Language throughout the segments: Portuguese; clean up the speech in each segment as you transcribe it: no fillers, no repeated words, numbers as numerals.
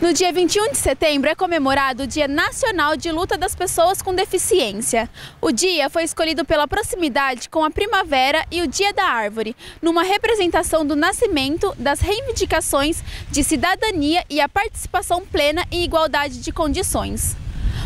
No dia 21 de setembro é comemorado o Dia Nacional de Luta das Pessoas com Deficiência. O dia foi escolhido pela proximidade com a primavera e o Dia da Árvore, numa representação do nascimento, das reivindicações de cidadania e a participação plena em igualdade de condições.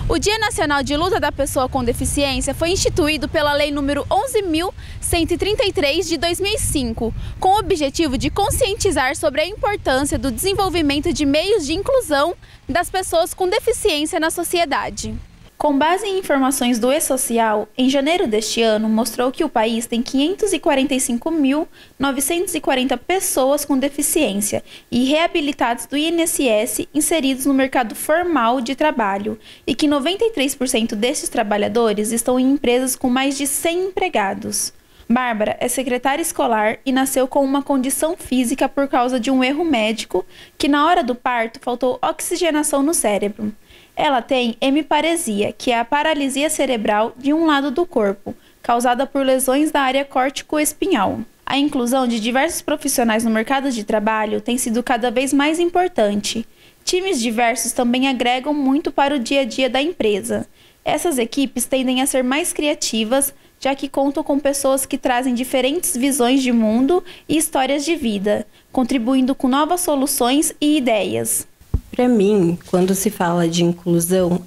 O Dia Nacional de Luta da Pessoa com Deficiência foi instituído pela Lei nº 11.133 de 2005, com o objetivo de conscientizar sobre a importância do desenvolvimento de meios de inclusão das pessoas com deficiência na sociedade. Com base em informações do E-Social, em janeiro deste ano, mostrou que o país tem 545.940 pessoas com deficiência e reabilitados do INSS inseridos no mercado formal de trabalho e que 93% desses trabalhadores estão em empresas com mais de 100 empregados. Bárbara é secretária escolar e nasceu com uma condição física por causa de um erro médico que na hora do parto faltou oxigenação no cérebro. Ela tem hemiparesia, que é a paralisia cerebral de um lado do corpo, causada por lesões da área córtico-espinhal. A inclusão de diversos profissionais no mercado de trabalho tem sido cada vez mais importante. Times diversos também agregam muito para o dia a dia da empresa. Essas equipes tendem a ser mais criativas, já que contam com pessoas que trazem diferentes visões de mundo e histórias de vida, contribuindo com novas soluções e ideias. Para mim, quando se fala de inclusão,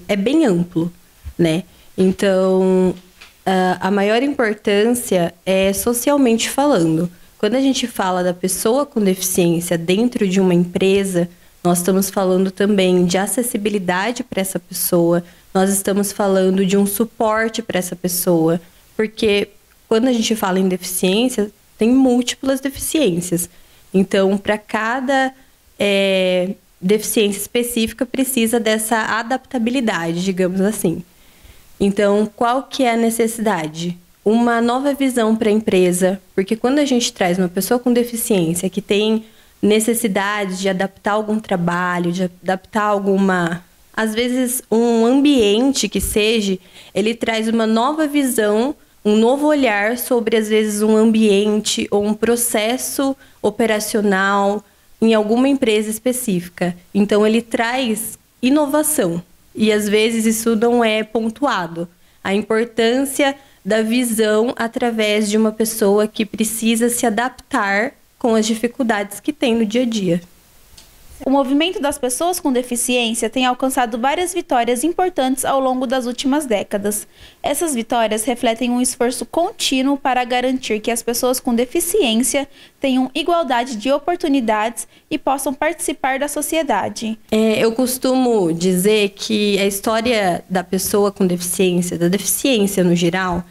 é bem amplo, né? Então, a maior importância é socialmente falando. Quando a gente fala da pessoa com deficiência dentro de uma empresa, nós estamos falando também de acessibilidade para essa pessoa, nós estamos falando de um suporte para essa pessoa, porque quando a gente fala em deficiência, tem múltiplas deficiências. Então, para cada deficiência específica precisa dessa adaptabilidade, digamos assim. Então, qual que é a necessidade? Uma nova visão para a empresa, porque quando a gente traz uma pessoa com deficiência que tem necessidade de adaptar algum trabalho, de adaptar às vezes um ambiente que seja, ele traz uma nova visão, um novo olhar sobre, às vezes, um ambiente ou um processo operacional em alguma empresa específica. Então, ele traz inovação e, às vezes, isso não é pontuado. A importância da visão através de uma pessoa que precisa se adaptar com as dificuldades que tem no dia a dia. O movimento das pessoas com deficiência tem alcançado várias vitórias importantes ao longo das últimas décadas. Essas vitórias refletem um esforço contínuo para garantir que as pessoas com deficiência tenham igualdade de oportunidades e possam participar da sociedade. Eu costumo dizer que a história da pessoa com deficiência, da deficiência no geral,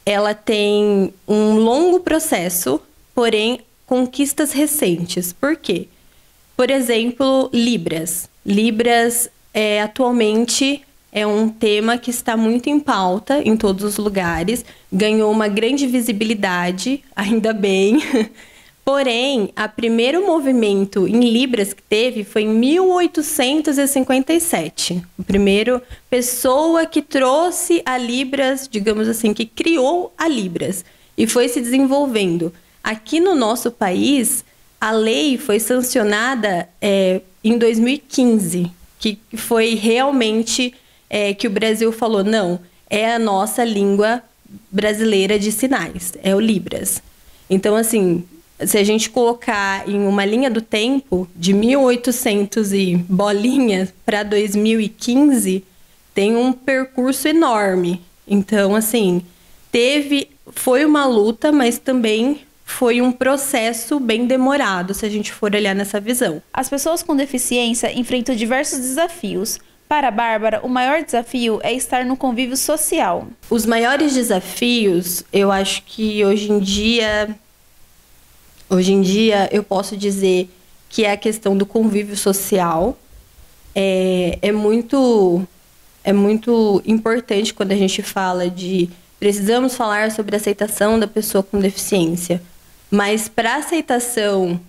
ela tem um longo processo, porém conquistas recentes. Por quê? Por exemplo, Libras. Libras atualmente é um tema que está muito em pauta em todos os lugares, ganhou uma grande visibilidade, ainda bem. Porém, o primeiro movimento em Libras que teve foi em 1857. A primeira pessoa que trouxe a Libras, digamos assim, que criou a Libras e foi se desenvolvendo. Aqui no nosso país, a lei foi sancionada em 2015, que foi realmente que o Brasil falou, não, é a nossa língua brasileira de sinais, é o Libras. Então, assim, se a gente colocar em uma linha do tempo, de 1800 e bolinha para 2015, tem um percurso enorme. Então, assim, foi uma luta, mas também foi um processo bem demorado, se a gente for olhar nessa visão. As pessoas com deficiência enfrentam diversos desafios. Para a Bárbara, o maior desafio é estar no convívio social. Os maiores desafios, eu acho que hoje em dia eu posso dizer que é a questão do convívio social. É muito importante quando a gente fala de precisamos falar sobre a aceitação da pessoa com deficiência. Mas para a aceitação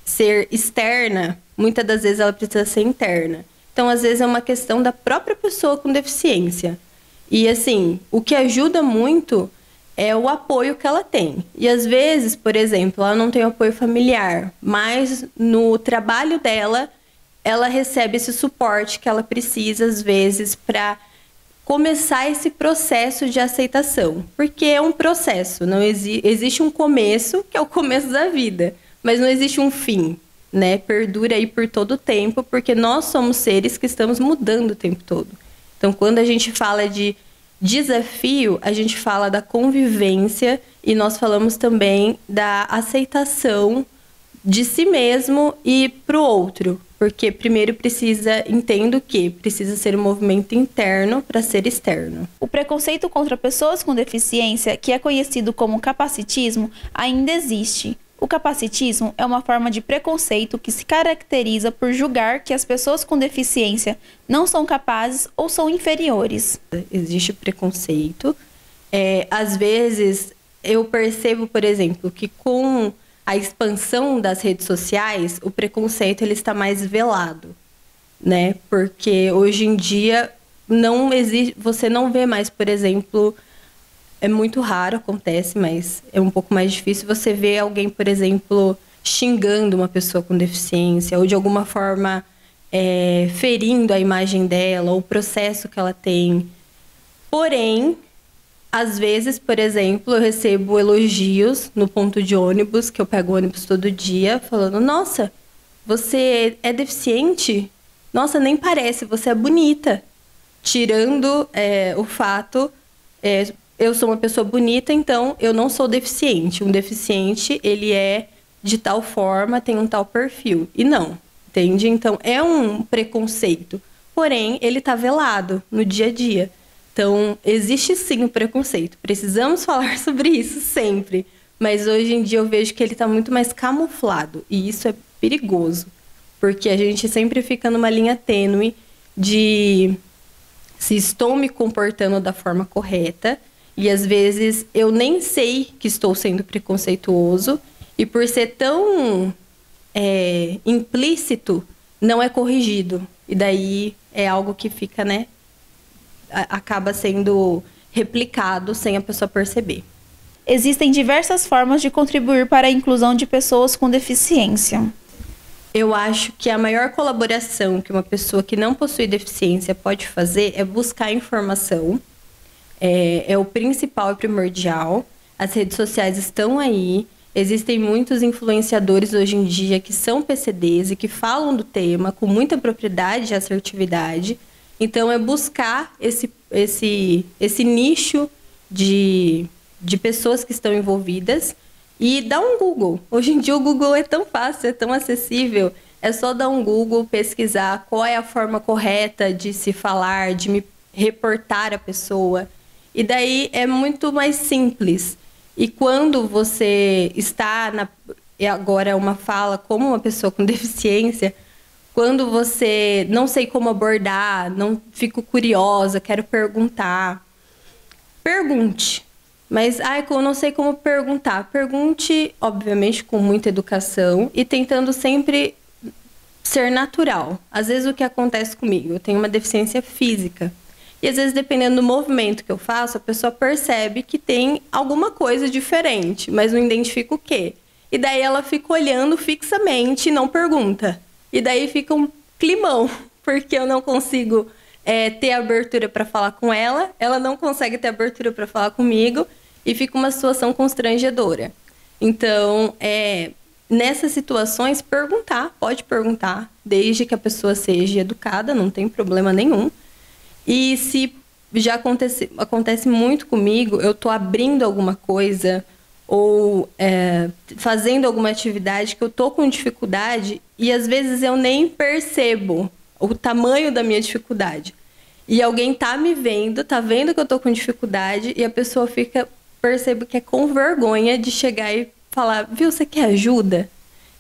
ser externa, muitas das vezes ela precisa ser interna. Então, às vezes, é uma questão da própria pessoa com deficiência. E, assim, o que ajuda muito é o apoio que ela tem. E às vezes, por exemplo, ela não tem apoio familiar, mas no trabalho dela, ela recebe esse suporte que ela precisa, às vezes, para começar esse processo de aceitação. Porque é um processo, não existe um começo, que é o começo da vida, mas não existe um fim, né? Perdura aí por todo o tempo, porque nós somos seres que estamos mudando o tempo todo. Então, quando a gente fala de desafio, a gente fala da convivência e nós falamos também da aceitação de si mesmo e para o outro. Porque primeiro entendo que precisa ser um movimento interno para ser externo. O preconceito contra pessoas com deficiência, que é conhecido como capacitismo, ainda existe. O capacitismo é uma forma de preconceito que se caracteriza por julgar que as pessoas com deficiência não são capazes ou são inferiores. Existe preconceito. Às vezes, eu percebo, por exemplo, que com a expansão das redes sociais, o preconceito ele está mais velado, né? Porque hoje em dia não existe, você não vê mais, por exemplo, é muito raro, acontece, mas é um pouco mais difícil você ver alguém, por exemplo, xingando uma pessoa com deficiência ou de alguma forma ferindo a imagem dela ou o processo que ela tem. Porém, às vezes, por exemplo, eu recebo elogios no ponto de ônibus, que eu pego ônibus todo dia, falando: nossa, você é deficiente? Nossa, nem parece, você é bonita. Tirando o fato, eu sou uma pessoa bonita, então eu não sou deficiente. Um deficiente, ele é de tal forma, tem um tal perfil. E não, entende? Então, é um preconceito. Porém, ele está velado no dia a dia. Então, existe sim o preconceito. Precisamos falar sobre isso sempre. Mas hoje em dia eu vejo que ele está muito mais camuflado. E isso é perigoso. Porque a gente sempre fica numa linha tênue de se estou me comportando da forma correta. E às vezes eu nem sei que estou sendo preconceituoso. E por ser tão implícito, não é corrigido. E daí é algo que fica, né? Acaba sendo replicado sem a pessoa perceber. Existem diversas formas de contribuir para a inclusão de pessoas com deficiência. Eu acho que a maior colaboração que uma pessoa que não possui deficiência pode fazer é buscar informação. É o principal e primordial. As redes sociais estão aí. Existem muitos influenciadores hoje em dia que são PCDs e que falam do tema com muita propriedade e assertividade. Então, é buscar esse nicho de pessoas que estão envolvidas e dar um Google. Hoje em dia, o Google é tão fácil, é tão acessível. É só dar um Google, pesquisar qual é a forma correta de se falar, de me reportar a pessoa. E daí é muito mais simples. E quando você está agora uma fala como uma pessoa com deficiência, quando você não sei como abordar, não fico curiosa, quero perguntar, pergunte. Mas, eu não sei como perguntar. Pergunte, obviamente, com muita educação e tentando sempre ser natural. Às vezes, o que acontece comigo? Eu tenho uma deficiência física. E, às vezes, dependendo do movimento que eu faço, a pessoa percebe que tem alguma coisa diferente, mas não identifica o quê. E daí, ela fica olhando fixamente e não pergunta. E daí fica um climão, porque eu não consigo ter abertura para falar com ela, ela não consegue ter abertura para falar comigo, e fica uma situação constrangedora. Então, nessas situações, pode perguntar, desde que a pessoa seja educada, não tem problema nenhum. E se já acontece muito comigo, eu tô abrindo alguma coisa ou fazendo alguma atividade que eu tô com dificuldade e às vezes eu nem percebo o tamanho da minha dificuldade. E alguém tá me vendo, tá vendo que eu tô com dificuldade e a pessoa percebo que é com vergonha de chegar e falar: viu, você quer ajuda?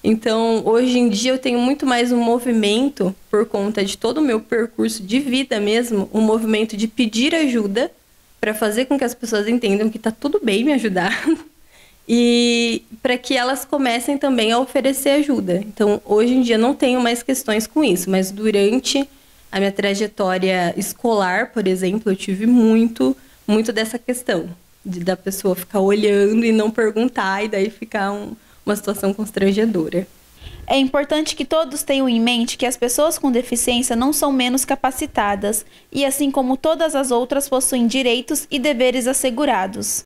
Então, hoje em dia eu tenho muito mais um movimento, por conta de todo o meu percurso de vida mesmo, um movimento de pedir ajuda para fazer com que as pessoas entendam que tá tudo bem me ajudar. E para que elas comecem também a oferecer ajuda. Então, hoje em dia não tenho mais questões com isso, mas durante a minha trajetória escolar, por exemplo, eu tive muito dessa questão da pessoa ficar olhando e não perguntar, e daí ficar uma situação constrangedora. É importante que todos tenham em mente que as pessoas com deficiência não são menos capacitadas e, assim como todas as outras, possuem direitos e deveres assegurados.